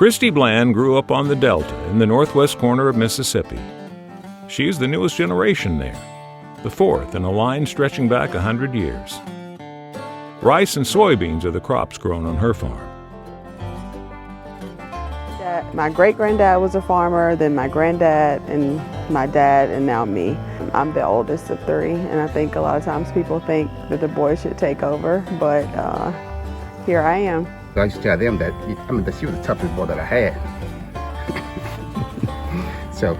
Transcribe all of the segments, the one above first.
Christi Bland grew up on the Delta in the northwest corner of Mississippi. She's the newest generation there, the fourth in a line stretching back 100 years. Rice and soybeans are the crops grown on her farm. My great-granddad was a farmer, then my granddad and my dad, and now me. I'm the oldest of three, and I think a lot of times people think that the boy should take over, but here I am. I used to tell them that, that she was the toughest boy that I had. So,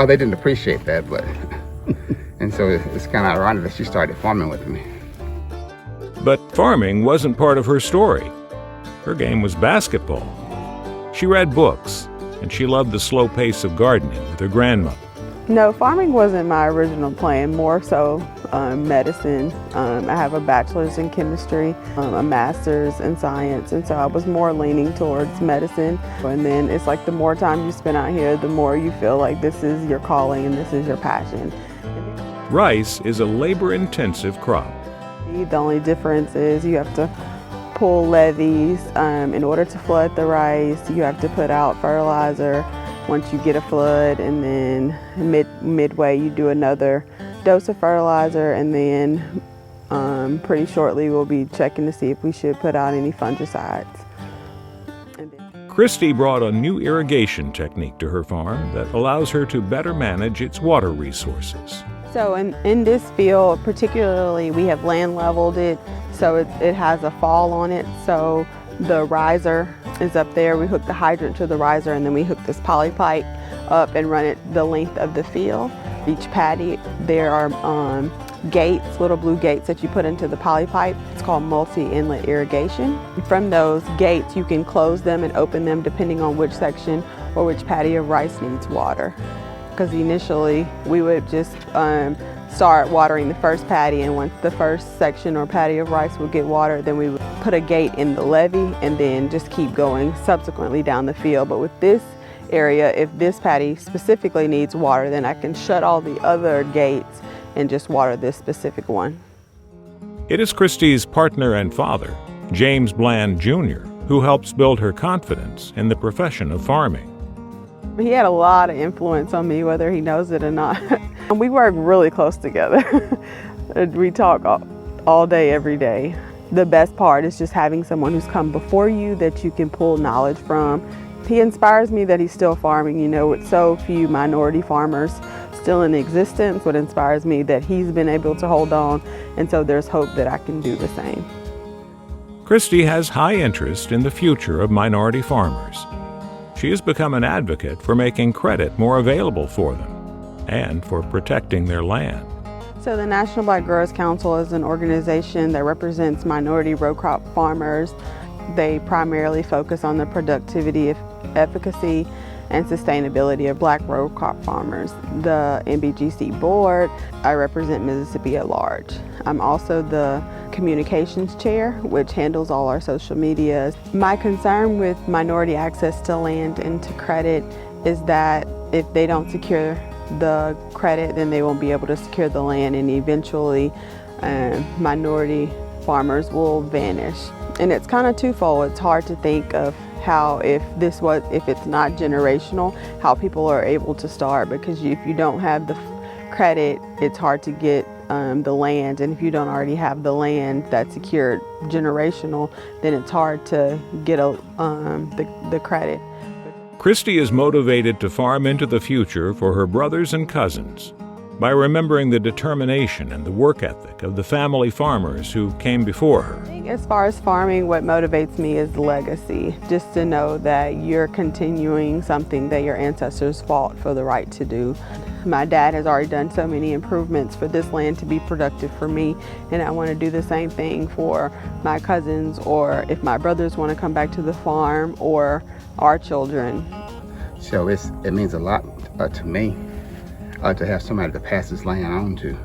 they didn't appreciate that, but, and so it's kind of ironic that she started farming with me. But farming wasn't part of her story. Her game was basketball. She read books, and she loved the slow pace of gardening with her grandmother. No, farming wasn't my original plan, more so medicine. I have a bachelor's in chemistry, a master's in science, and so I was more leaning towards medicine. And then it's like the more time you spend out here, the more you feel like this is your calling and this is your passion. Rice is a labor-intensive crop. The only difference is you have to pull levees in order to flood the rice. You have to put out fertilizer once you get a flood, and then midway you do another dose of fertilizer, and then pretty shortly we'll be checking to see if we should put out any fungicides. Christi brought a new irrigation technique to her farm that allows her to better manage its water resources. So in this field particularly, we have land leveled it, so it has a fall on it. So the riser is up there. We hook the hydrant to the riser, and then we hook this poly pipe up and run it the length of the field. Each paddy, there are gates, little blue gates that you put into the poly pipe. It's called multi-inlet irrigation. From those gates, you can close them and open them depending on which section or which paddy of rice needs water. Because initially we would just start watering the first paddy, and once the first section or paddy of rice would get water, then we would put a gate in the levee and then just keep going subsequently down the field. But with this area, if this paddy specifically needs water, then I can shut all the other gates and just water this specific one. It is Christi's partner and father, James Bland Jr., who helps build her confidence in the profession of farming. He had a lot of influence on me, whether he knows it or not. We work really close together. We talk all day, every day. The best part is just having someone who's come before you that you can pull knowledge from. He inspires me that he's still farming. You know, with so few minority farmers still in existence, what inspires me that he's been able to hold on, and so there's hope that I can do the same. Christi has high interest in the future of minority farmers. She has become an advocate for making credit more available for them and for protecting their land. So the National Black Growers Council is an organization that represents minority row crop farmers. They primarily focus on the productivity, efficacy, and sustainability of black row crop farmers. The NBGC board, I represent Mississippi at large. I'm also the communications chair, which handles all our social media. My concern with minority access to land and to credit is that if they don't secure the credit, then they won't be able to secure the land, and eventually minority farmers will vanish. And it's kind of twofold. It's hard to think of how, if it's not generational, how people are able to start, because if you don't have the credit, it's hard to get the land, and if you don't already have the land that's secured generational, then it's hard to get the credit. Christi is motivated to farm into the future for her brothers and cousins by remembering the determination and the work ethic of the family farmers who came before her. I think as far as farming, what motivates me is legacy. Just to know that you're continuing something that your ancestors fought for the right to do. My dad has already done so many improvements for this land to be productive for me, and I want to do the same thing for my cousins, or if my brothers want to come back to the farm, or our children. So it means a lot to me to have somebody to pass this land on to.